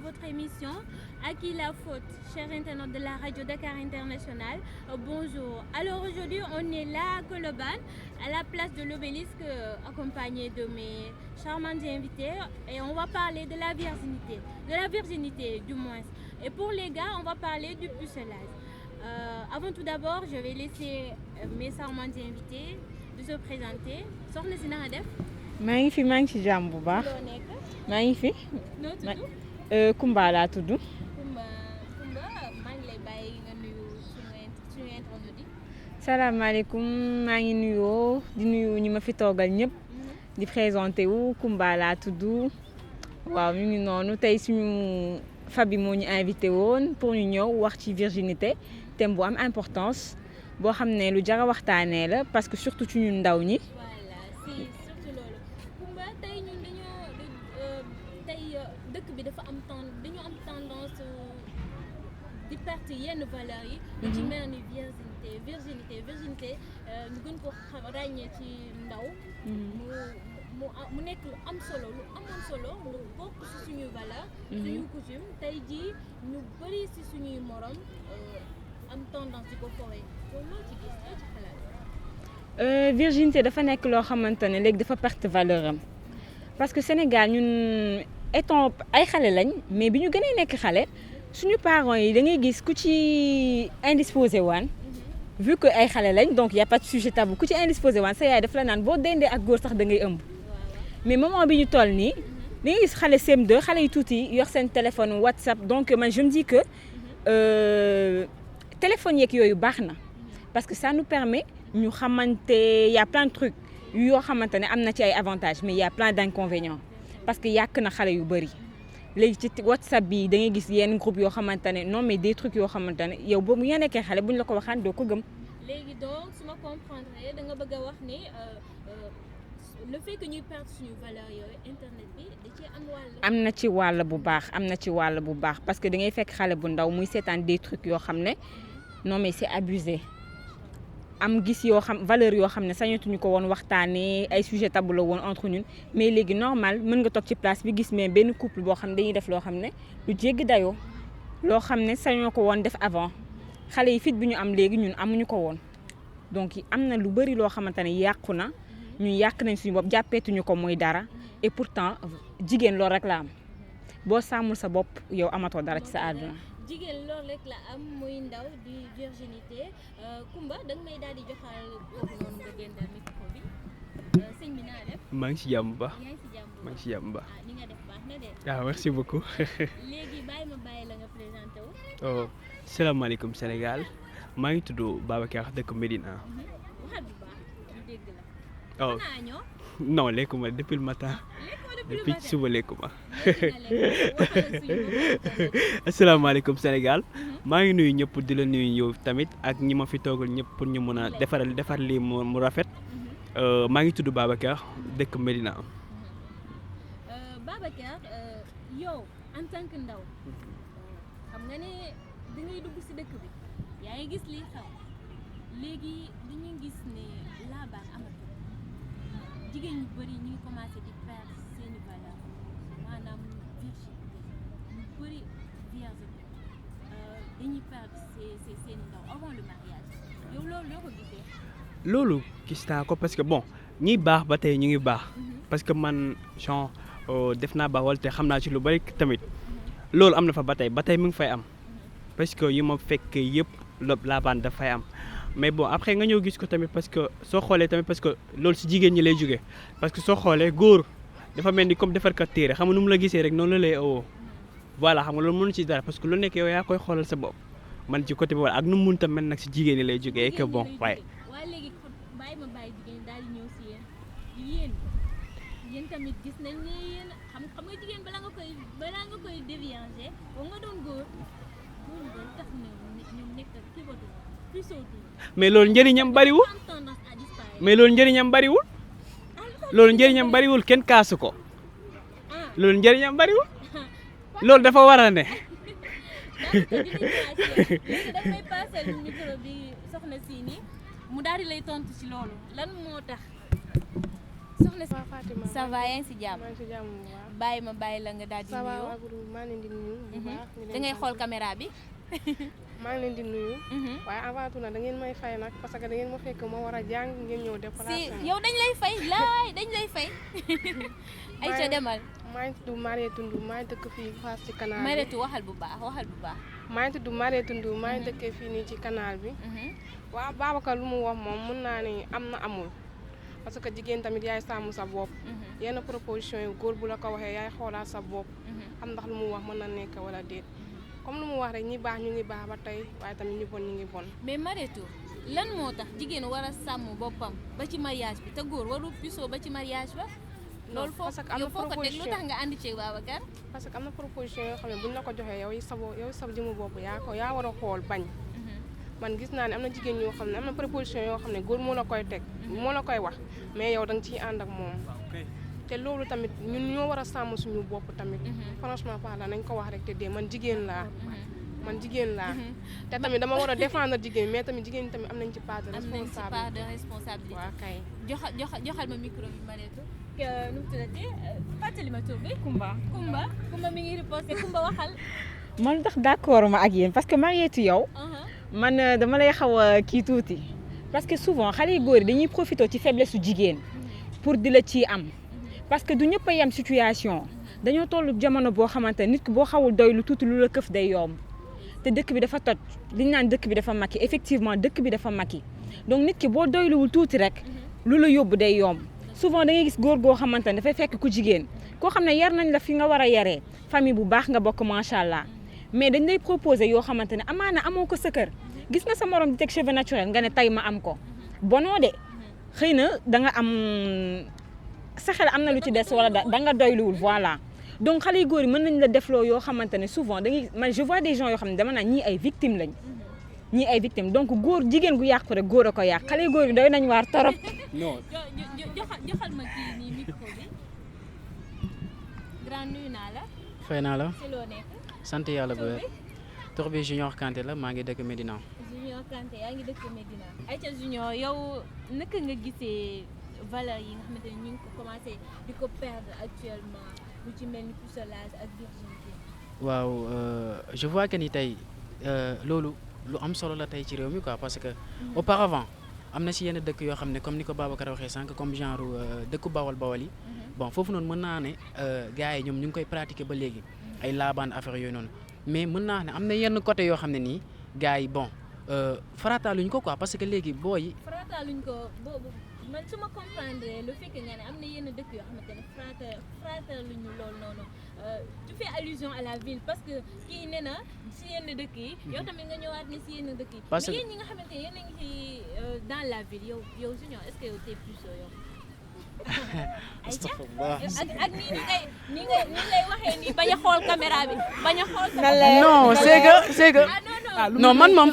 votre émission À qui la faute, chers internautes de la radio Dakar International. Bonjour. Alors aujourd'hui, on est là à Colobane, à la place de l'Obélisque, accompagné de mes charmantes invités. Et on va parler de la virginité du moins. Et pour les gars, on va parler du pucelage. Avant tout d'abord, je vais laisser mes charmantes invités de se présenter. Soxna si na nga def. maa ngi ci jàmm bu baax. loo nekk. maa ngi fi. noo tudd. Kumba laa tudd. Kumba maa ngi lay bàyyi nga nuyu suñu internaute yi. salaamaaleykum maa ngi nuyoo di nuyu ñi ma fi toogal ñëpp. di présenté wu Kumba laa tudd. waaw ñu ngi noonu tey suñu Fabi moo ñu invité woon pour ñu ñëw wax ci virginité thème bu am importance boo xam ne lu jar a waxtaanee la parce que surtout ci ñun ndaw ñi. voilà si surtout loolu Kumba tey ñun tey dëkk bi dafa dañu am tendance di perte yenn valeurs yi. lu ci mel ni virginité ñu gën ko ràññee ci ndaw. mu nekk lu am solo lu amoon solo lu bokk ci suñuy valeur suñuy coutume tey jii ñu bëri ci suñuy morom am tendance di ko fowee loolu ci gis loo ci xalaat. virginité dafa nekk loo xamante ne léegi dafa perte valeur am parce que Sénégal ñun étant ay xale lañ mais bi ñu gënee nekk xale suñu parents yi da ngay gis ku ci indisposé waan vu que ay xale lañ donc y a pas de sujet tabou ku ci indisposé waan sa yaay daf la naan boo dendee ak góor sax da ngay ëmb. mais moment bi ñu toll nii da ngay gis xale CM2 xale yu tuuti yor seen téléphone WhatsApp donc man je me dis que téléphone yeeg yooyu baax na parce que ça nous permet ñu xamante y a plein de trucs yoo xamante ne am na ci ay avantages mais y a plein d'inconvénients parce que yàq na xale yu bëri léegi ci WhatsApp bi da ngay gis yenn groupe yoo xamante ne non mais des trucs yoo xamante ne yow boobu nga nekkee xale bu ñu la ko waxaan doo ko gëm. léegi donc su ma comprendre da nga bëgg a wax ni le fait que ñuy perdre suñu valeur yooyu internet bi da ci am wàll. am na ci wàll bu baax parce que da ngay fekk xale bu ndaw muy seetaan des trucs yoo xam ne non mais c'est abusé am gis yoo xam valeur yoo xam ne sañatuñu ko woon waxtaanee ay sujet tabou la woon entre ñun mais léegi normal mën nga toog ci place bi gis mais benn couple boo xam ne dañuy def loo xam ne lu jéggi dayoo loo xam ne sañoo ko woon def avant xale yi fit bi ñu am léegi ñun amuñu ko woon donc am na lu bëri loo xamante ne yàqu na. ñu yàq nañ suñu bopp jàppeetuñu ko muy dara et pourtant jigéen loolu rek la am boo sàmmul sa bopp yow amatoo dara ci sa àdduna. jigéen loolu rek la am muy ndaw di virginité Kumba danga may daal di joxal foofu noonu nga génnal micro bi sëñ bi naa def. maa ngi ci jàmm bu baax. yaa ngi ci jàmm bu baax maa ngi ci jàmm bu baax. ni nga def baax na de. waaw merci beaucoup. léegi bàyyi la nga présenté wu. oh salaamaaleykum Sénégal maa ngi tudd Babacar dëkk Médina. waxal bu baax ñu dégg la. oh non lekkuma depuis le matin. depuis suba lekkuma. asalaamaaleykum Sénégal maa ngi nuyu ñëpp di la nuyu yow tamit ak ñi ma fi toogal ñëpp pour ñu mën a defar lii mu rafet. maa ngi tudd Babacar dëkk Médina. Babacar yow en tant que ndaw xam nga ne da ngay dugg ci dëkk bi yaa ngi gis lii xew léegi dañuy gis ne laabaan amatul jigéen ñu bëri ñu ngi commencé di perdre seeni valeur maanaam virginité ñu bëri vierge bi dañuy perdre seeni ndaw avant le mariage yow loolu loo ko gisee. loolu gis naa ko parce que bon ñiy baax ba tey ñu ngi baax parce que man genre def naa baax wala te xam naa ci lu bari tamit loolu am na fa ba tey mu ngi fay am parce que yu ma fekk yëpp laabaan dafay am. mais bon après nga ñëw gis ko tamit parce que soo xoolee tamit parce que loolu ci jigéen ñi lay jógee parce que soo xoolee góor dafa mel ni comme defarkat téere xam nga nu mu la gisee rek noonu la lay owoo voilà xam nga loolu mënu ci dara parce que lu nekk yow yaa koy xoolal sa bopp man ci côté boobu ak nu mu mënta mel nag ci jigéen ñi lay jógee que bon waaye. waaye léegi bàyyi jigéen daal di ñëw ci yéen tamit gis nañ ne yéen xam nga jigéen balaa nga koy dévianger boo nga doon góor tax na ñoom nekk ci batu mais loolu njëriñam bariwul kenn kaasu ko loolu njëriñam bariwul loolu dafa war a ne. damay passer micro bi soxna si ni mu daal di lay tontu ci loolu lan moo tax soxna si waaw Fatima ça va yaa ngi si jàmm maa ngi si jàmm bu baax. bàyyi ma bàyyi la nga daal di ça va nuyoo waa groupe maa ngi leen di nuyu bu baax. di leen da ngay sant. xool caméra bi maa ngi leen di nuyu. waaye avant tout nag da ngeen may fay nag parce que da ngeen ma fekk ma war a jàng ngeen ñëw déplacé si ma. yow dañ lay fay laay dañ lay fay ay ca demal maa ngi tudd Marie Tundu maa ngi dëkk fii face ci canal bi. Maretu waxal bu baax waxal bu baax maa ngi tudd Marie Tundu maa ngi dëkkee fii nii ci canal bi. waaw Babacar lu mu wax moom mën naa ni am na amul parce que jigéen tamit yaay sàmm sa bopp. yenn proposition yi góor bu la ko waxee yaay xoolaat sa bopp. xam ndax lu mu wax mën na nekk wala déet comme lu mu wax rek ñi baax ñu ngi baax ba tey waaye tamit ñu bon ñu ngi bon. mais Maretu lan moo tax jigéen war a sàmm boppam ba ci mariage bi te góor warul puso ba ci mariage ba loolu parce que am yow na foo ko teg lu proposition tax nga ànd ci Babacar parce que am na proposition yoo xam ne buñ la ko joxee yow sa jëmu bopp yaa war a xool bañ. man gis naa ne am na jigéen ñoo xam ne am na proposition yoo xam ne góor moo la koy teg moo la koy wax mais yow da nga ciy ànd ak moom te loolu tamit ñun ñoo war a sàmm suñu bopp tamit franchement parlant nañ ko wax rek te dee man jigéen laa te tamit dama war a défendre jigéen mais tamit jigéen ñi tamit am nañ ci part de am nañ ci part de responsabilité waaw kay joxal ma micro bi Maretu nu mu tuddati fàttali ma tur bi Kumba mi ngi riposté Kumba waxal man tax d'accord ma ak yéen parce que Marietou yow man dama lay xaw a kii tuuti parce que souvent xale yu góor yi dañuy profité ci faiblesse su jigéen pour di la ci am parce que du ñëpp a yem situation dañoo toll jamono boo xamante ne nit ki boo xawul doy lu tuuti lu la këf day yomb te dëkk bi dafa toj li ñu naan dëkk bi dafa makki effectivement dëkk bi dafa makki donc nit ki boo doyluwul tuuti rek lu la yóbbu day yomb souvent da ngay gis góor goo xamante ne dafay fekk ku jigéen koo xam ne yar nañ la fi nga war a yaree famille bu baax nga bokk macha allah mais dañ lay proposer yoo xamante ne amaana amoo ko sa kër gis nga sa morom di teg cheveux naturel nga ne tey ma am ko bonoo de xëy na da nga am sa xel am na lu ci des wala da nga doyluwul voilà donc xale yu góor yi mën nañ la defloo yoo xamante ne souvent dañuy man je vois des gens yoo xam ne dama naan ñii ay victimes lañ ñii ay victimes donc góor jigéen gu yàqu rek góor a ko yàq xale yu góor yi doy nañ waar torop. non joxal ma kii nii micro bi grand nuyu naa la fay naa la si loo nekk sant yàlla bu wér tur bi Junior Kanté la maa ngi dëkk Médina. Junior Kanté yaa ngi dëkk Médina Aïcha Junior yow naka nga gisee valeur yi nga xamante ne ñu ngi ko commencé di ko perdre actuellement lu ci mel ni pucelage ak virginité. waaw je vois que ni tey loolu lu am solo la tey ci réew mi quoi parce que auparavant am na si yenn dëkk yoo xam ne comme ni ko Babacar waxee sànq comme genre dëkku bawal yi bon foofu noonu mën naa ne gars yi ñoom ñu ngi koy pratiquer ba léegi ay laabaan affaire yooyu noonu mais mën naa ne am na yenn côté yoo xam ne nii gars yi bon farataaluñ ko quoi parce que léegi booy farataaluñ ko boobu man su ma comprendre le fait que nga ne am na yenn dëkk yoo xamante ne farataaluñu loolu noonu tu fais allusion à la ville parce que kii nee na si yenn dëkk yi yow tamit nga ñëwaat ne si yenn dëkk yi mais yéen ñi nga xamante ne yéen a ngi ci dans la ville yow Junior est-ce que yow t'es plus yow ak ni ngay waxee nii bañ a xool caméra bi bañ a xool non c'est que non man moom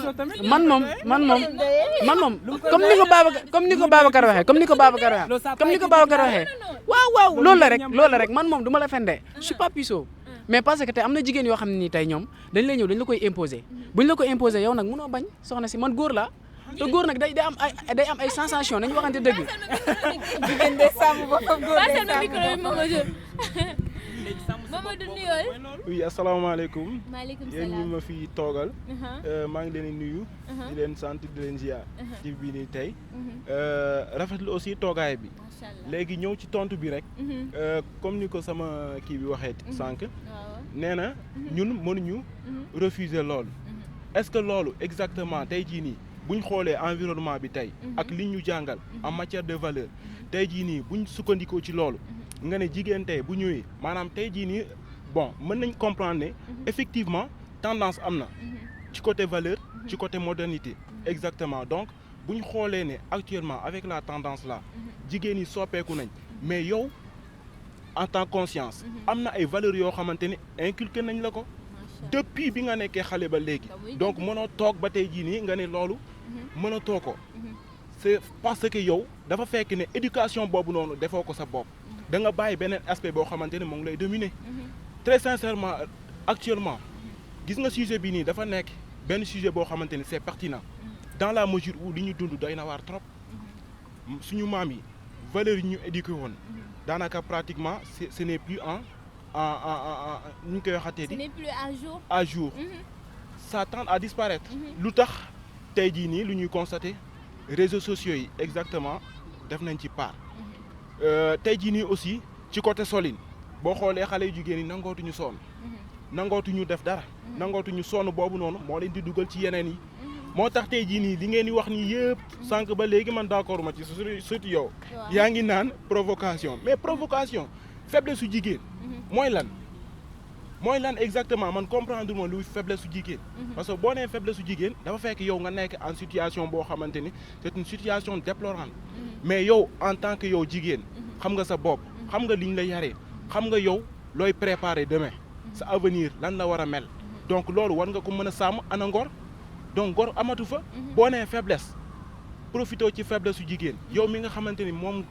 comme ni ko Babacar waxee waaw loolu la rek man moom du ma la fende je suis pas puceau mais parce que tey am na jigéen yoo xam ne nii tey ñoom dañ lay ñëw dañ la koy imposer buñ la ko imposer yow nag mënoo bañ soxna si man góor la te góor nag day am ay sensation nañu waxante dëgg. jigéen de sàmm boppam góor de sàmm boppam. Mamadou nuyool. oui asalaamaaleykum. maaleykum yéen salaam ñu ma fi toogal. maa ngi leen di nuyu. di leen sant di leen ziar. ci bii nii tey. rafetlu aussi toogaay bi. macha allah léegi ñëw ci tontu bi rek. comme ni ko sama kii bi waxee sànq. nee na ñun mënuñu refuser loolu. est-ce que loolu exactement tey jii nii buñ xoolee environnement bi tey. ak li ñu jàngal en matière de valeur. tey jii nii buñ sukkandikoo ci loolu. nga ne jigéen tey bu ñëwee maanaam tey jii nii bon mën nañ comprendre ne effectivement tendance am na ci côté valeur ci côté modernité exactement donc bu ñu xoolee ne actuellement avec la tendance là jigéen yi soppeeku nañ mais yow en tant que conscience am na ay valeurs yoo xamante ni inculqué nañ la ko depuis bi nga nekkee xale ba léegi donc mënoo toog ba tey jii nii nga ne loolu mënatoo ko c'est parce que yow dafa fekk ne éducation boobu noonu defoo ko sa bopp da nga bàyyi beneen aspect boo xamante ne moo ngi lay dominer très sincèrement actuellement gis nga sujet bi nii dafa nekk benn sujet boo xamante ne c'est pertinent dans la mesure où li ñu dund doy na waar trop suñu maam yi valeurs yi ñu éduqué woon daanaka pratiquement ce n'est plus ñu koy waxatee ce n'est plus à jour ça tend à disparaître lu tax tey jii nii lu ñuy constater réseaux sociaux yi exactement def nañ ci part tey jii nii aussi ci côté solin boo xoolee xale yu jigéen yi nangootuñu sonn nangootuñu def dara nangootuñu sonn boobu noonu moo leen di dugal ci yeneen yi moo tax tey jii nii li ngeen di wax nii yëpp sànq ba léegi man d'accord ma ci surtout yow yaa ngi naan provocation mais provocation faiblesse su jigéen mooy lan exactement man comprendre ma luy faiblesse su jigéen parce que boo nee faiblesse su jigéen dafa fekk yow nga nekk en situation boo xamante ni c'est une situation déplorante mais yow en tant que yow jigéen xam nga sa bopp xam nga liñ la yaree xam nga yow looy préparer demain sa avenir lan la war a mel donc loolu war nga ko mën a sàmm ana ngor donc ngor amatu fa boo nee faiblesse profité ci faiblesse su jigéen yow mi nga xamante ni moom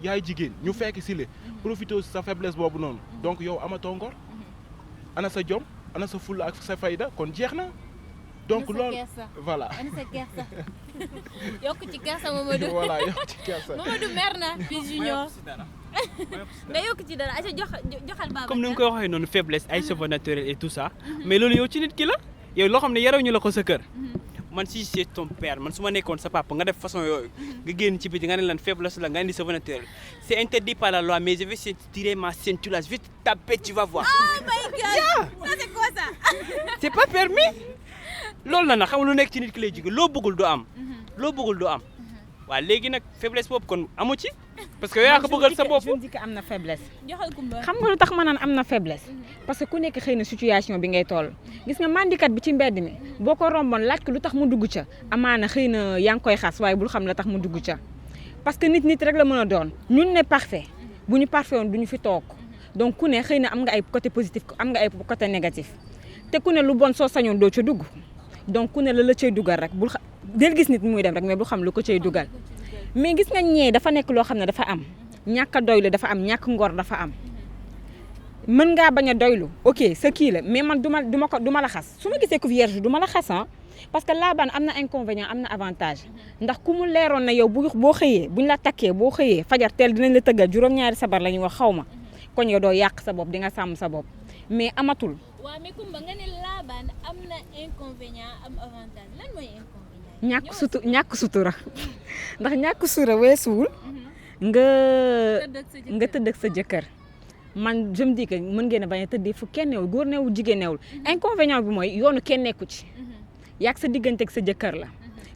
yaay jigéen ñu fekk si le profité ci sa faiblesse boobu noonu donc yow amatoo ngor ana sa jom ana sa fulla ak sa fayda kon jeex na donc loolu voilà ana sa kersa yokk ci kersa Mamadou voilà yokk ci kersa Mamadou mer na fii junior nga yokk ci dara aca joxal Babacar comme ni nga koy waxee noonu faiblesse ay cheveux naturels et tout ça mais loolu yow ci nit ki la yow loo xam ne yarawuñu la ko sa kër man si c'est ton père man su ma nekkoon sa papa nga def façon yooyu nga génn ci biti nga ne lan faiblesse la nga indi cheveux naturels c'est interdit par la loi mais je vais tirer ma ceinture là je vais te taper tu vas voir. oh my god ça c'est quoi ça c'est pas permis loolu la nag xam lu nekk ci nit ki lay jóge loo bëggul du am waaw léegi nag faiblesse boobu kon amu ci parce que yaa ko bëggal sa bopp. je me dis que am na faiblesse. joxal Kumba xam nga lu tax ma naan am na faiblesse parce que ku nekk xëy na situation bi ngay toll gis nga mandikat bi ci mbedd mi boo ko romboon laaj ko lu tax mu dugg ca amaana xëy na yaa ngi koy xas waaye bul xam la tax mu dugg ca parce que nit rek la mën a doon ñun ne parfait bu ñu parfait woon du ñu fi toog donc ku ne xëy na am nga ay côté positif am nga ay côté négatif te ku ne lu bon soo sañoon doo ca dugg donc ku ne la cay dugal rek bul del gis nit muy dem rek mais bul xam lu ko cay dugal mais gis nga ñee dafa nekk loo xam ne dafa am ñàkk a doylu dafa am ñàkk ngor dafa am mën ngaa bañ a doylu ok sa kii la mais man du ma la xas su ma gisee ko vierge du ma la xas parce que laabaan am na inconvénient am na avantage ndax ku mu leeroon na yow boo xëyee buñ la takkee boo xëyee fajar teel dinañ la tëggal juróom-ñaari sabar la ñuy wax xaw ma kon yow doo yàq sa bopp di nga sàmm sa bopp mais amatul. waaw mais Kumba nga ne laabaan am na inconvénient am avantage lan mooy inconvénient. ñàkk sutura ndax ñàkk sutura weesuwul nga tëdd ak sa jëkkër man je me dis que mën ngeen a bañ a tëddee fu kenn newul góor newul jigéen newul inconvénient bi mooy yoonu kenn nekku ci yàgg sa diggante ak sa jëkkër la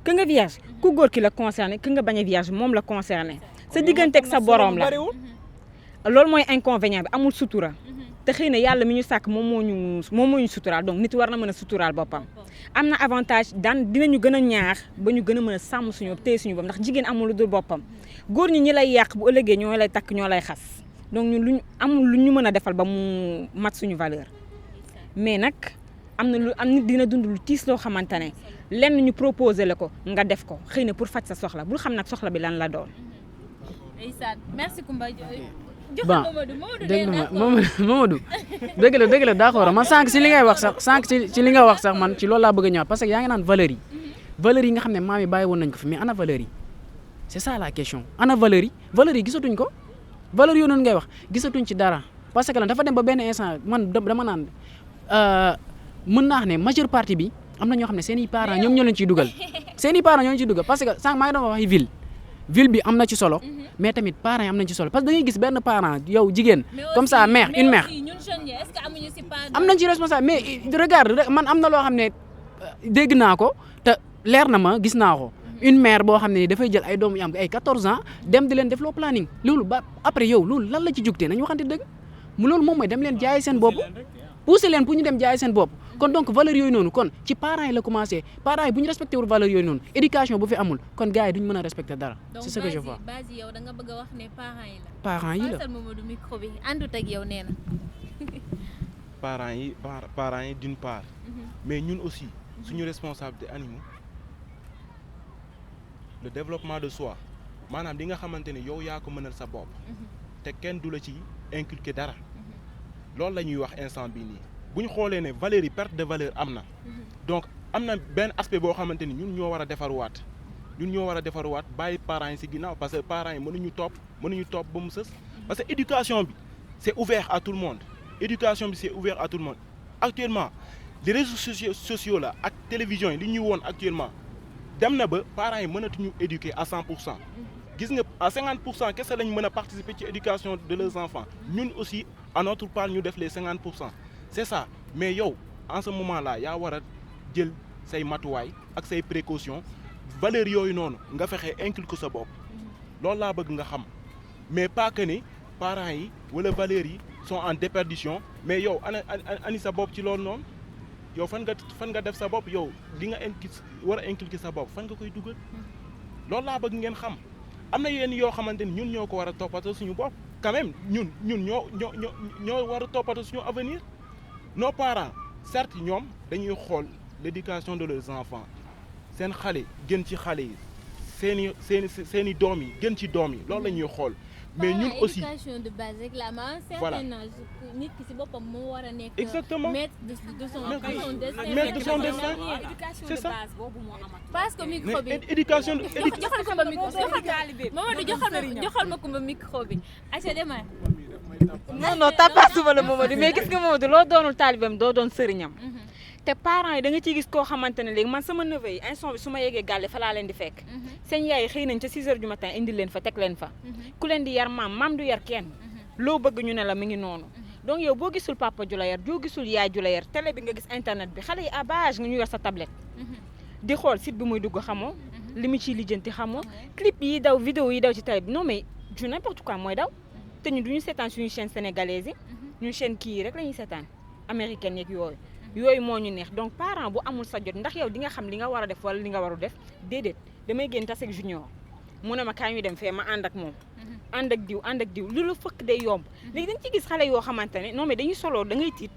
que nga vierge ku góor ki la concerné que nga bañ a vierge moom la concerné sa diggante ak sa borom la loolu mooy inconvénient bi amul sutura te xëy na yàlla mi ñu sàkk moom moo ñu suturaal donc nit war na mën a suturaal boppam am na avantage dinañu gën a ñaax ba ñu gën a mën a sàmm suñu téye suñu bopp ndax jigéen amul lu dul boppam góor ñi lay yàq bu ëllëgee ñoo lay takk ñoo lay xas donc ñun lu ñu mën a defal ba mu mat suñu valeur mais nag am nit dina dund lu tiis loo xamante ne lenn ñu proposé la ko nga def ko xëy na pour faj sa soxla bul xam nag soxla bi lan la doon. merci Kumba. bon dégg nga Mamadou dëgg la d'accord man sànq ci li ngay wax sax man ci loolu laa bëgg a ñëwaat parce que yaa ngi naan valeurs yi nga xam ne maam yi bàyyi woon nañ ko fi mais ana valeurs yi c'est ça la question ana valeurs yi gisatuñ ko valeurs yooyu noonu ngay wax gisatuñ ci dara parce que lan dafa dem ba benn instant man dama naan mën naa wax ne majeure partie bi am na ñoo xam ne seen i parents ñoom ñoo leen ciy dugal parce que sànq maa ngi doon wax ville bi am na ci solo mais tamit parents yi am nañ ci solo parce que da ngay gis benn parent yow jigéen comme ça une mère am nañ ci responsable mais regarde man am na loo xam ne dégg naa ko te leer na ma gis naa ko une mère boo xam ne dafay jël ay doomu yu am ay 14 ans dem di leen def loo planning loolu ba après yow loolu lan la ci jugtee nañu waxante dëgg loolu moom mooy dem leen jaay seen bopp pousser leen pour ñu dem jaay seen bopp kon donc valeurs yooyu noonu kon ci parents yi la commencé parents yi bu ñu respecté wul valeurs yooyu noonu éducation bu fi amul kon gars yi duñu mën a respecté dara. c'est ce que je vois. donc base yow da nga bëgg a wax ne parents yi la. Mamadou micro bi àndut ak yow nee na. parents yi d'une part. mais ñun aussi suñu responsabilité animaux le développement de soi maanaam li nga xamante ne yow yaa ko mënal sa bopp. te kenn du la ci inculquer dara. loolu la ñuy wax instant bii nii bu ñu xoolee ne valeurs yi perte de valeur am na donc am na benn aspect boo xamante ni ñun ñoo war a defarwaat ñun ñoo war a defarwaat bàyyi parents yi ci ginnaaw parce que parents yi mënuñu topp ba mu sës parce que éducation bi c'est ouvert à tout le monde éducation bi c'est ouvert à tout le monde actuellement les réseaux sociaux là ak télévision yi li ñuy woon actuellement dem na ba parents yi mënatuñu éduquer à 100%. gis nga à 50% kese lañ mën a participer ci éducation de leurs enfants ñun aussi à notre part ñu def les 50%. c'est ça mais yow en ce moment là yaa war a jël say matuwaay ak say précautions valeurs yooyu noonu nga fexe inculquer sa bopp loolu laa bëgg nga xam mais pas que ni parents yi wala valeurs yi sont en déperdition mais yow ani sa bopp ci loolu noonu yow fan nga def sa bopp yow li nga war a inculquer sa bopp fan nga koy dugal loolu laa bëgg ngeen xam. am na yenn yoo xamante ni ñun ñoo ko war a toppatoo suñu bopp quand même ñun ñoo war a toppatoo suñu avenir nos parents certes ñoom dañuy xool l'éducation de leurs enfants seen xale gën ci xale yi seeni doom yi gën ci doom yi loolu la ñuy xool mais ñun aussi éducation de base rek la ma voilà certain âge nit ki ci boppam moo war a nekk exactement maître de son destin maître de son destin c'est ça parce que micro bi éducation joxal ko ba micro Mamadou joxal ma ko ba micro bi aca demal non tapasuma la Mamadou mais gis nga Mamadou loo doonul taalibeem doo doon sëriñam te parents yi da nga ciy gis koo xamante ne léegi man sama neveu yi instant bi su ma yeggee gàlle fa laa leen di fekk seen yaay xëy nañ ca 6 heures du matin indi leen fa teg leen fa ku leen di yar maam du yar kenn loo bëgg ñu ne la mi ngi noonu donc yow boo gisul papa ju la yar joo gisul yaay ju la yar télé bi nga gis internet bi xale yi à bas âge nga ñu yor sa tablette di xool site bi muy dugg xamoo li mu ciy lijjanti xamoo clip yi daw vidéo yi daw ci télé bi non mais du n'importe quoi mooy daw te ñu duñu seetaan suñu chaîne sénégalaise yi ñu chaîne kii yi rek la ñuy seetaan américaine yeeg yooyu moo ñu neex donc parent bu amul sa jot ndax yow di nga xam li nga war a def wala li nga waru def déedéet damay génn tase ak junior mu ne ma kaay ñu dem fee ma ànd ak moom ànd ak diw lu la fëkk day yomb léegi dañ ci gis xale yoo xamante ne non mais dañuy soloo da ngay tiit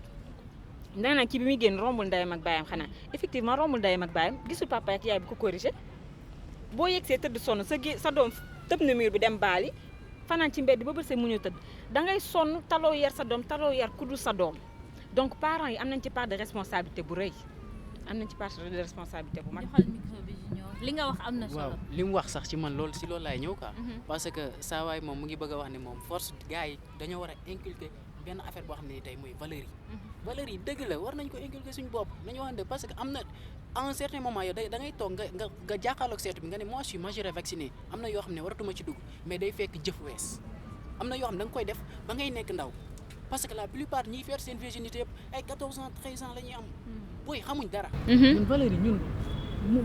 danga nag ci bi muy génn rombul ndeyam ak baayam xanaa effectivement rombul ndeyam ak baayam gisul papa ak yaay bi ko corrigé boo yegsee tëdd sonn sa doom tëb na mur bi dem baali fanaan ci mbedd ba bët see mu ñu tëdd da ngay sonn taloo yar sa doom taloo yar ku dul sa doom donc parents yi am nañ ci part de responsabilité bu rëy am nañ ci part de responsabilité bu mag. joxal micro bi Junior li nga wax am na solo. waaw li mu wax sax ci man loolu si loolu laay ñëw quoi. parce que saa waay moom mu ngi bëgg a wax ne moom force gars yi dañoo war a inculquer benn affaire boo xam ne tey mooy valeurs yi. valeurs yi dëgg la war nañ ko inculquer suñu bopp nañu wax ne parce que am na à un certain moment yow da ngay toog nga jàkkaarloog seetu bi nga ne moi je suis majeur et vacciné am na yoo xam ne waratuma ci dugg mais day fekk jëf wees am na yoo xam ne da nga koy def ba ngay nekk ndaw. parce que la plupart ñiy faire seen virginité yëpp ay 14 ans 13 ans la ñuy am booy xamuñ dara. ñun valeurs yi ñun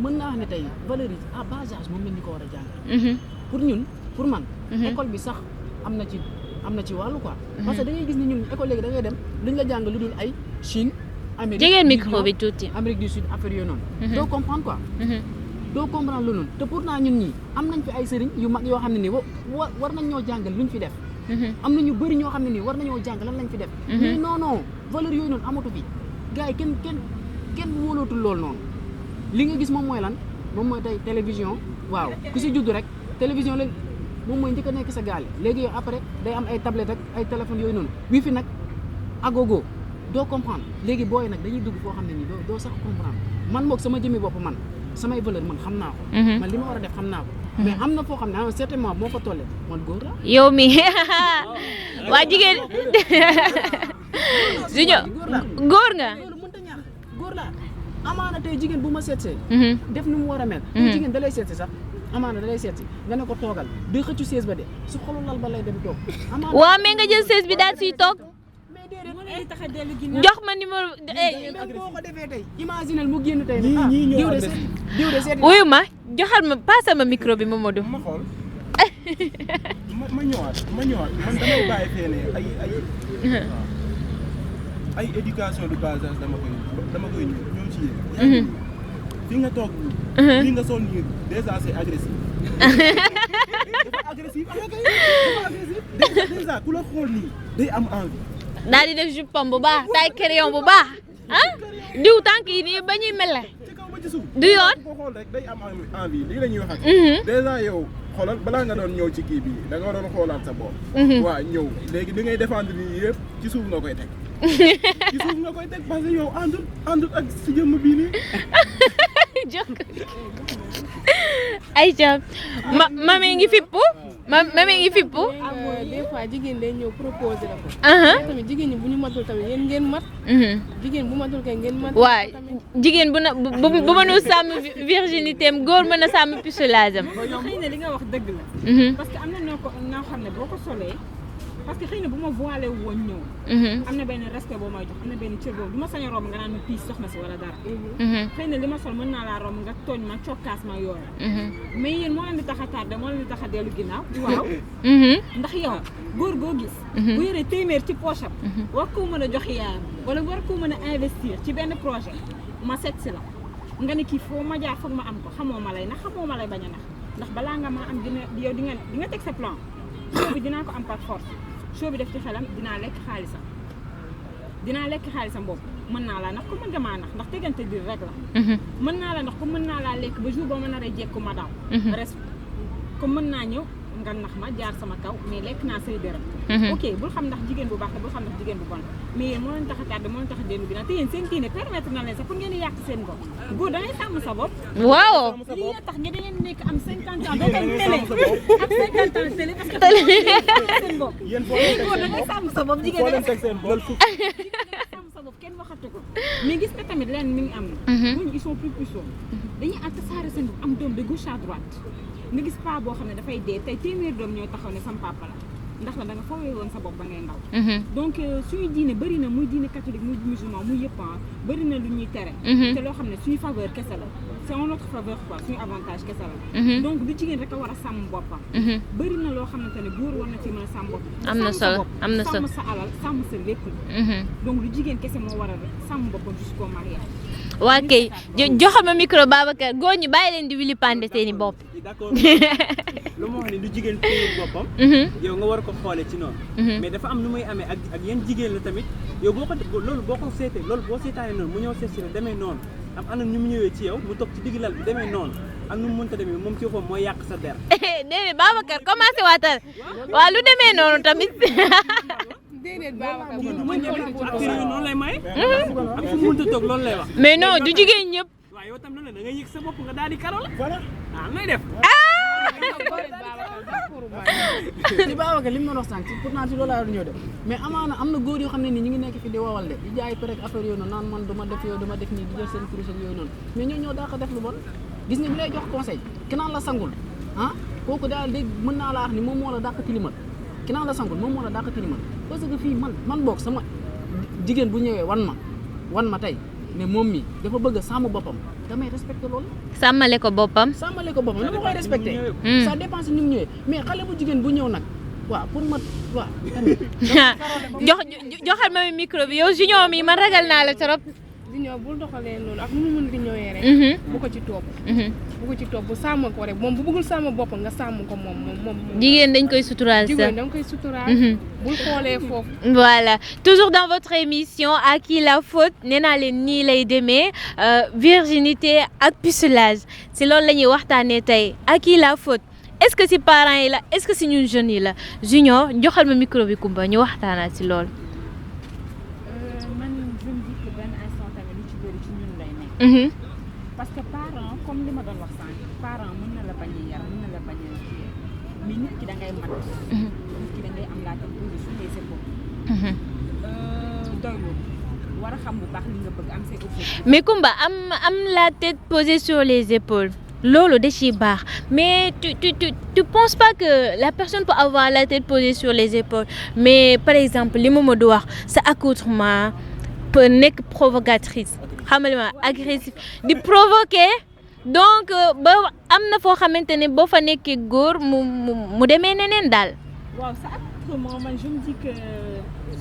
mën naa wax ne tey valeurs yi à bas âge moom la ñu ko war a jàngal. pour man. école bi sax am na ci wàllu quoi. parce que da ngay gis ni ñun école léegi da ngay dem luñ la jàng lu dul ay Chine. Amérique jegeel micro bi tuuti. Amérique du Sud affaire yooyu noonu. doo comprendre quoi. doo comprendre lu noonu te pourtant ñun ñii am nañ fi ay sëriñ yu mag yoo xam ne nii war nañ ñoo jàngal luñ fi def. am na ñu bëri ñoo xam ne nii war nañoo jàng lan lañ fi def. mais non valeur yooyu noonu amatu fi gars yi kenn wóolootul loolu noonu li nga gis moom mooy lan moom mooy tey télévision waaw ku si judd rek télévision la moom mooy njëkk a nekk sa gaale léegi yow après day am ay tablette ak ay téléphones yooyu noonu wifi nag agogo doo comprendre léegi booy nag dañuy dugg foo xam ne nii doo sax comprendre man moog sama jëmmi bopp man samay valeur man xam naa ko. man li ma war a def xam naa ko. mais am na foo xam ne à un certain moment moo fa tollee man góor la. yow mi waa jigéen Junior góor nga. loolu mënut a ñaax góor la amaana tey jigéen bu ma seetsee. def ni mu war a mel. tey jigéen da lay seetsi sax amaana da lay seetsi nga ne ko toogal day xëccu sees ba de su xolu lal ba lay dem toog. waaw mais nga jël sees bi daal siy toog. jox ma numéro. même boo ko defee tey imaginel mu génn tey ne diw de seeti wuyu ma joxal ma passé ma micro bi Mamadou. ma xool ma ñëwaat man damay bàyyi fee ne ay éducation de base dama koy ñëw ci yéen. fi nga toog nii. li nga sol nii déjà c'est agressif. dafa agressif déjà ku la xool nii day am envie. daal di def jupam bu baax tay crayon bu baax ah diw tànk yi nii ba ñuy mel du yoon ko xool rek day am envie lii la ñuy wax ak déjà yow xoolal balaa nga doon ñëw ci kii bi da nga doon xoolaat sa bopp waaw ñëw léegi li ngay défendre nii yëpp ci suuf nga koy teg ci suuf nga koy teg parce que yow àndut ak si jëmm bii nii jox ko Aïcha mami ngi fippu mami ngi fippu des fois jigéen day ñëw proposé la ko. mais tamit jigéen ñi bu ñu matul tamit yéen ngeen mat. jigéen bu matul kay ngeen mat. waaw jigéen bu mënul sàmm virginité am góor mën a sàmm pucelage am. xëy na li nga wax dëgg la. parce que am na noo xam ne boo ko solee parce que xëy na bu ma voilé woon ñëw. am na benn respect boo may jox am na benn cër boobu du ma sañ a romb nga naan ma piis soxna si wala dara. xëy na li ma sol mën naa laa romb nga tooñ ma cokkaas ma yoon. mais yéen moo leen di tax a tardé moo leen di tax a dellu ginnaaw. waaw. ndax yow góor goo gis. bu yoree téeméer ci poche am. war koo mën a jox yaayam wala war koo mën a investir ci benn projet ma seet si la nga ne kii foo ma jaar foog ma am ko xamoo ma lay nax xamoo ma lay bañ a nax ndax balaa nga ma am dina yow di nga teg sa plan show bi dinaa ko am par force. show bi def ci xelam dinaa lekk xaalisam boobu mën naa laa ndax ko mën nga maa nax ndax tegante biir rek la mën naa la ndax ko mën naa laa lekk ba jour boo ma naree jekku ma daw res comme mën naa ñëw nga nax ma jaar sama kaw mais lekk naa say dërëm ok bul xam ndax jigéen bu baax la bul xam ndax jigéen bu bon mais yéen moo leen tax a tardé moo leen tax a dellu ginnaaw te yéen seen diine permettre na leen sax pour ngeen di yàq seen bopp góor da ngay sàmm sa bopp waaw li nga tax nga da ngeen nekk am 50 ans doo koy télé ak 50 ans télé parce que seen bopp góor da ngay sàmm sa bopp jigéen da ngay sàmm sa bopp kenn waxatu ko mais gis nga tamit leen mi ngi am na ñooñu ils sont plus puissants dañuy tasaare seen bopp am doom de gauche à droite nga gis paa boo xam ne dafay dee tey téeméer doom ñooy taxaw ne sam papa la ndax la da nga foowee woon sa bopp ba ngay ndaw donc suñu diine bëri na muy diine catholique muy musulman muy yëpp bëri na lu ñuy tere te loo xam ne suñu faveur kese la c'est en notre faveur quoi suñu avantage kese la donc du jigéen rek a war a sàmm boppam bëri na loo xamante ne góor war na ci mën a sàmm bopp am na solo am na solo sàmm sa alal sàmm sa lépp donc lu jigéen kese moo war a sàmm boppam jusqu'au mariage waa kay joxal ma micro Babacar góor ñi bàyyi leen di wili pande seeni bopp d'accord lu ma wax ne lu jigéen téye boppam yow nga war ko xoolee ci noonu mais dafa am nu muy amee ak yenn jigéen la tamit yow boo ko loolu boo ko seetee loolu boo seetaanee noonu mu ñëw seet si la demee noonu am anam ñu mu ñëwee ci yow mu toog ci digg lal bi demee noonu ak nu mu mënta demee moom ci boppam mooy yàq sa der déedéet Babacar commencé waatal waa lu demee noonu tamit déedéet Babacar ak noonu lay may ak fu mu mënta toog loolu lay wax mais non du jigéen ñëpp waaw yow tam noonu la da ngay yëg sa bopp nga daal di karo la voilà nooy def li Babacar li mu doon wax sànq pourtant ci loolu laa doon ñëw de mais amaana am na góor yoo xam ne nii ñu ngi nekk fi di wowal de di jaay peut-être affaire yooyu noonu naan man duma def yooyu duma def nii di jël seen kurus ak yooyu noonu mais ñoo ñëw daa ko def lu bon gis nga bi lay jox conseil ki naan la sangul kooku daal dégg mën naa la wax ni moom moo la dàq tilimal ki naan la sangul moom moo la dàq tilimal parce que fii man boog sama jigéen bu ñëwee wan ma tey ne moom mi dafa bëgg a sàmm boppam damay respecté loolu. sàmmale ko boppam. ni ma koy respecté. ça dépend si ni mu ñëwee mais xale bu jigéen bu ñëw nag waaw pour ma waaw tamit. joxal ma micro bi yow junior mi man ragal naa la trop. junior bul doxalee loolu ak nu mu mën di ñëwee rek. bu ko ci topp. bu ko ci topp bu sàmm ko rek moom bu bëggul sàmm boppam nga sàmm ko moom. jigéen dañ koy suturaal sax jigéen dañ koy suturaal. bul xoolee foofu. voilà toujours dans votre émission à qui la faute nee naa leen nii lay demee virginité ak pucelage si loolu la ñuy waxtaanee tey à qui la faute est-ce que si parents yi la est-ce que si ñun jeunes yi la junior joxal ma micro bi Kumba ñu waxtaanaat si loolu. man je me dis que benn instant tamit lu ci bëri ci ñun lay nekk. parce que parent comme li ma doon wax sànq parent mën na la bañ a yar mën na la bañ a kii mais nit ki da ngay mat. nit ki da ngay am laa tam position des épaules. doylu war a xam bu baax li nga bëgg am say objectifs. mais Kumba am la tête posée sur les épaules loolu da ciy baax mais tu penses pas que la personne peut avoir la tête posée sur les épaules mais par exemple li Mamadou wax sa accoutrement peut nekk provocatrice xam nga agressif di provoquer donc ba am na foo xamante ne boo fa nekkee góor mu demee neneen daal. waaw sa accoutrement man je me dis que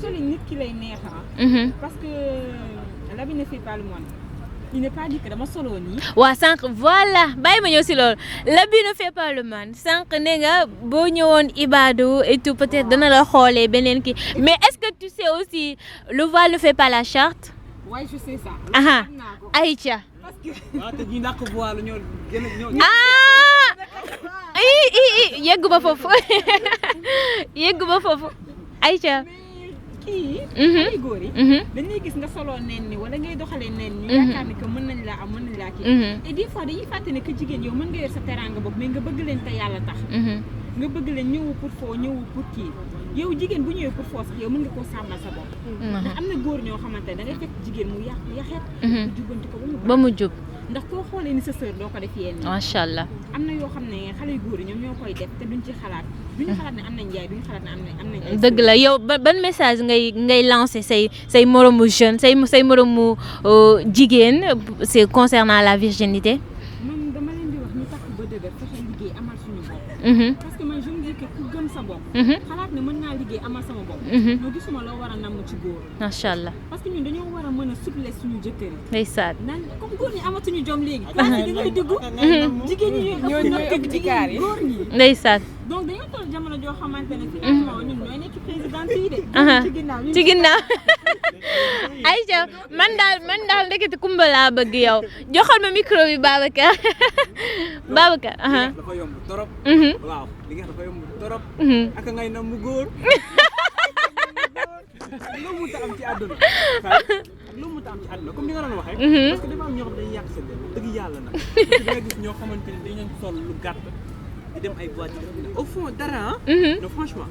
soli nit ki lay neex parce que l'habit ne fait pas le moine. il n'est pas dit que dama solo nii. waaw sànq voilà bàyyi ma ñëw si loolu l'habit ne fait pas le moine sànq ne nga boo ñëwoon Ibadou et tout peut-être dana la xoolee beneen kii mais est-ce que tu sais aussi le voile ne fait pas la charte. oui je sais ça. aha Aïcha. parce que. waaw te ñi dàq voile ñoo gën a ñoo. yeggu ba foofu Aïcha. fii ay góor yi dañ lay gis nga soloo neen ni wala ngay doxalee neen ni yaakaar ni que mën nañ laa am mën nañ laa kii et des fois dañuy fàtte ne que jigéen yow mën nga yor sa teraanga bopp mais nga bëgg leen te yàlla tax nga bëgg leen ñëwu pour foo ñëwu pour kii yow jigéen bu ñëwee pour foo sax yow mën nga koo sàmmal sa bopp ndax am na góor ñoo xamante ne da ngay fekk jigéen mu yaxeet mu jubbanti ko ba mu jub ndax koo xoolee ni sa sœur doo ko def yenn macha allah am na yoo xam ne xale yu góor yi ñoom ñoo koy def te duñ ci xalaat duñu xalaat ne am nañ yaay duñu xalaat ne am nañ ay dëgg la yow ban message ngay lancer say moromu jeune say moromu jigéen c'est concernant la virginité man dama leen di wax ñu takk ba dëgër fexe liggéey amal suñu bopp parce que man je me dis que ku gëm sa bopp xalaat ne mën naa liggéey amal sama bopp ñoo gisuma loo war a namm ci góor macha allah parce que ñun dañoo war a mën a souple suñu jëkkër yi ndeysaan naan comme góor ñi amatuñu jom léegi place yi dañuy dugg jigéen ñi ñooy ëpp jigéen góor ñi ndeysaan donc dañoo toll jamono joo xamante ne finalement ñun ñooy nekk présidente yi de ci ginnaaw Aïcha man daal ndekete Kumba laa bëgg yow joxal ma micro bi Babacar Babacar dafa yomb torop waaw li nga dafa yomb torop ak ngay nam mu góor loo mu ta am ci àdduna loo mu ta am ci àdduna comme ni nga doon waxee parce que dafa am ñoo xam dañuy yàq seen dëgg yàlla nag da ngay gis ñoo xamante ne dañu sol lu gàtt di dem ay boîte yi au fond dara non franchement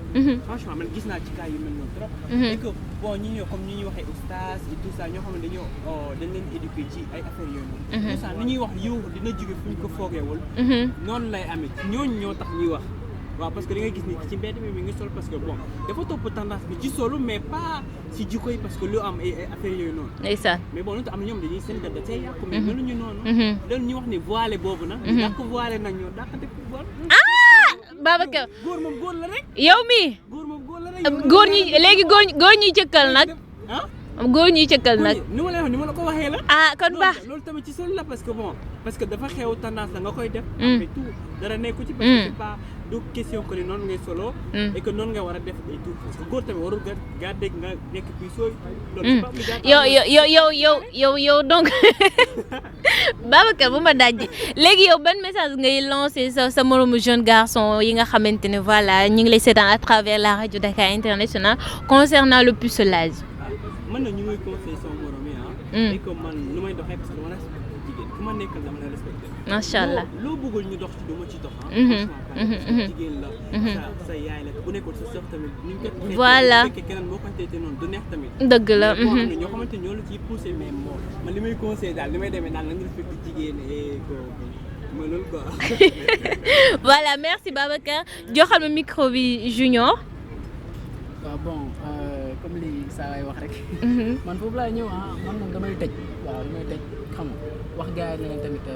man gis naa ci cas yu mel noonu trop et que bon ñi ñoo comme ñi ñuy waxee oustaz et tout ça ñoo xam ne dañ leen éduquer ci ay affaires yooyu noonu tout ça ni ñuy wax yiw dina jóge fu ñu ko foogeewul noonu lay amee ñooñu ñoo tax ñuy wax waaw parce que da ngay gis ni ci mbedd mi ngi sol parce que bon dafa topp tendance bi ci solu mais pas ci jikko yi parce que lu am ay affaires yooyu noonu ndeysaan mais bon loolu am na ñoom dañuy seen da tey yàqu mais meluñu noonu loolu ñu wax ne voilé boobu nag dàq voilé nag ñoo dàq def voile Babacar góor moom góor la rek yow mi góor moom góor la rek góor ñi léegi góor ñuy cëkkal nag góor ñuy cëkkal nag ni ma lay wax ni ma la ko waxee la kon baax loolu tamit ci sol la parce que bon parce que dafa xew tendance la nga koy def mais tout dara nekku ci parce que c'est pas du question que ni noonu ngay solo et que noonu nga war a def et tout parce que góor tamit warul ga dégg nga nekk puis sooy loolu yow donc Babacar bu ma dajji léegi yow ban message ngay lancer sa moromu jeune garçon yi nga xamante ne voilà ñu ngi lay seetaan à travers la radio Dakar International concernant le pucelage man na ñu ngi conseillé sama morom yi et que man lu may doxee parce que dama respecté jigéen ku ma nekkal dama la respecté macha allah loo bëggul ñu dox ci du ma ci dox franchement jigéen la sa yaay la bu nekkoon sa sœur tamit ni ñu ko voilà fekkee keneen boo ko teyte noonu du neex tamit dëgg la ñoo xamante ñoo la ciy poussé mais bon man li may conseillé daal li may demee daal na nga respecté jigéen et que mooy loolu quoi voilà merci Babacar joxal ma micro bi Junior waaw bon comme li saa waay wax rek man foofu laay ñëw man moom damay tëj waaw damay tëj xam nga wax gars yi ne leen tamit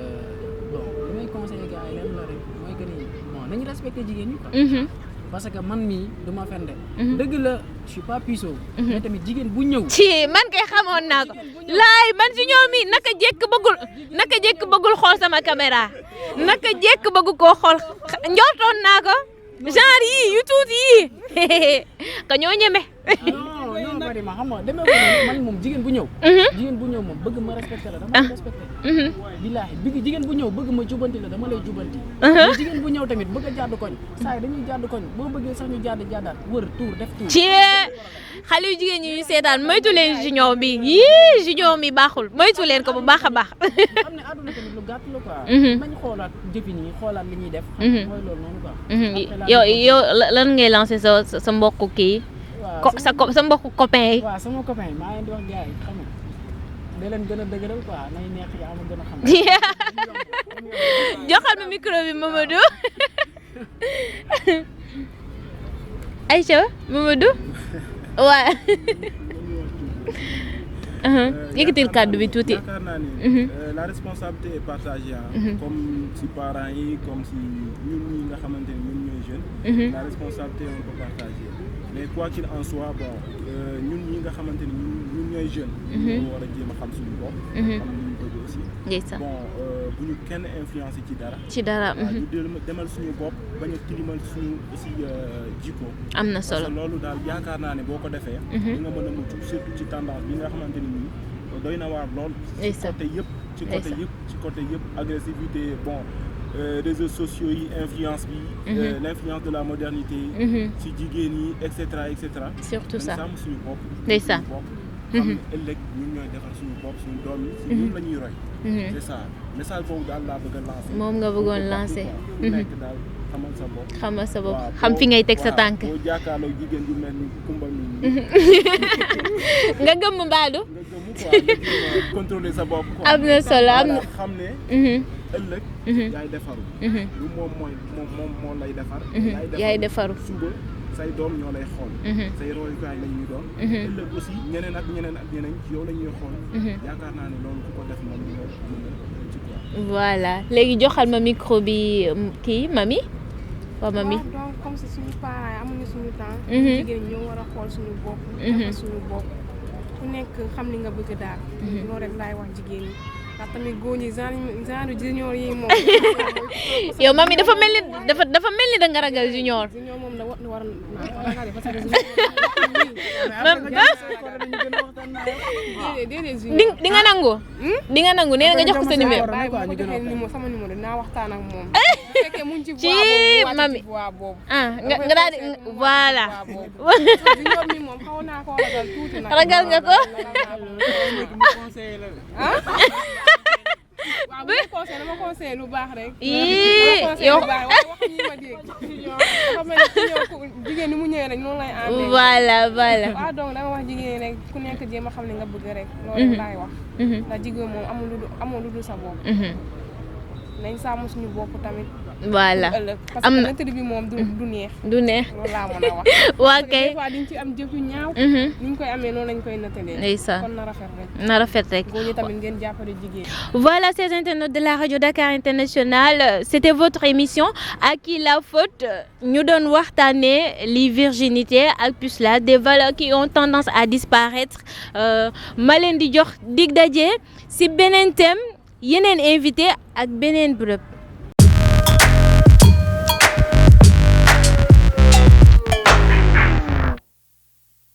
bon li may conseillé gars yi leen la rek mooy que ni bon nañu respecté jigéen ñi quoi parce que man mii du ma fen de dëgg la je suis pas puceau mais tamit jigéen bu ñëw ci man kay xamoon naa ko laay man Junior mi naka jekk bëggul xool sama caméra naka jekk bëgg koo xool njortoon naa ko genre yii yu tuuti yii ka ñoo ñeme non bari ma xam nga demee ko man moom jigéen bu ñëw moom bëgg ma respecté la dama lay respecté billaahi jigéen bu ñëw bëgg ma jubanti la dama lay jubanti jigéen bu ñëw tamit bëgg a jàdd koñ saa yi dañuy jàdd koñ boo bëggee sax ñu jàddaat wër tour def tour ci xale yu jigéen ñi ñu seetaan moytu leen Junior bi yii Junior mi baaxul moytu leen ko bu baax a baax xam ne àdduna tamit lu gàtt la quoi nañ xoolaat jëfin yi xoolaat li ñuy def mooy loolu noonu quoi yow lan ngay lancer sa mbokk kii sa mbokku copain yi. waaw sama copain yi maa leen di wax gars yi xam nga da leen gën a dëgëral quoi nay neex yi ama gën a xam. joxal ma micro bi Mamadou Aïcha Mamadou waaw yëkkatil kàddu bi tuuti. yaakaar naa ni la responsabilité est partagée comme si parents yi comme si ñun ñi nga xamante ni ñun ñooy jeunes. la responsabilité on peut partager mais quoi qu'il en soit bon ñun ñi nga xamante ni ñun ñooy jeunes. ñu war a jéem a xam suñu bopp. xam li ñu bëgg aussi. bon bu ñu kenn influencé ci dara. ñu demal suñu bopp bañ a tilimal suñu aussi jikko. am na solo parce que loolu daal yaakaar naa ne boo ko defee. di nga mën a mucc surtout ci tendance bi nga xamante ni doy na waar lool. ci côté yëpp ci côté yëpp agressivité bon réseaux sociaux yi influence bi. L'influence de la modernité. ci jigéen yi et cetera et cetera. surtout ça sàmm suñu bopp. ndeysaan. xam ne ëllëg ñun ñooy defar suñu bopp suñu doom yi. si ñun la ñuy roy. c'est ça message boobu daal laa bëgg a lancer. moom nga bëggoon lancer. ku nekk daal xamal sa bopp. xamal sa bopp waaw, xam fi ngay teg sa waaw, tànk. boo jàkkaarloo jigéen ju mel ni Kumba mi. nga gëmm mbaadu. nga gëm quoi nga jéem a contrôler sa bopp. quoi. am na solo am na. xam ne. ëllëg. yaay defaru. lu moom moo lay defar. yaay defaru. suba say doom ñoo lay xool. say royukaay la ñuy doon. ëllëg aussi ñeneen ak ñeneen ci yow la ñuy xool. yaakaar naa ne loolu ku ko def moom nga mën a ci quoi. voilà léegi joxal ma micro bi kii mami waaw mami. waaw donc comme si suñu parents yi amuñu suñu temps. jigéen ñi ñoo war a xool suñu bopp. defar suñu bopp ku nekk xam li nga bëgg daal. loolu rek laay wax jigéen ñi. ndax tamit góor ñi genre junior yi moom. yow mami dafa mel ni da nga ragal junior. junior moom da war a ragal parce que di nga nangu. di nga nangu nee na nga jox ko sa numéro. bàyyi bu ko joxee numéro sama numéro dinaa waxtaan ak moom. bu fekkee mu ngi ci ci mami boobu. ah nga daal di voilà. junior mi moom xaw naa koo ragal tuuti nag. ragal nga ko. waaw bu ma conseillé dama conseillé lu baax rek. yow waaye wax ñi ma dégg. dafa mel ni jigéen ni mu ñëwee rek noonu lay àndee. voilà voilà. waaw donc dama wax jigéen rek ku nekk jéem a xam ne nga bëgg rek. loolu laay wax. ndax jigéen moom amul lu dul sa bopp. nañ sàmm suñu bopp tamit. voilà parce que nettali bi moom du neex. du neex loolu laa mën a wax. waa kay des fois diñ ci am jëf yu ñaaw. ni ñu koy amee noonu lañ koy nettalee. ndeysaan kon na rafet rek. na rafet rek. góor ñi tamit ngeen jàppale jigéen. Voilà, chers internautes de la radio Dakar International, c'était votre émission À qui la faute. ñu doon waxtaanee li virginité ak pucelage des valeurs qui ont tendance à disparaître ma leen di jox dig daje si beneen thème yeneen invité ak beneen bërëb.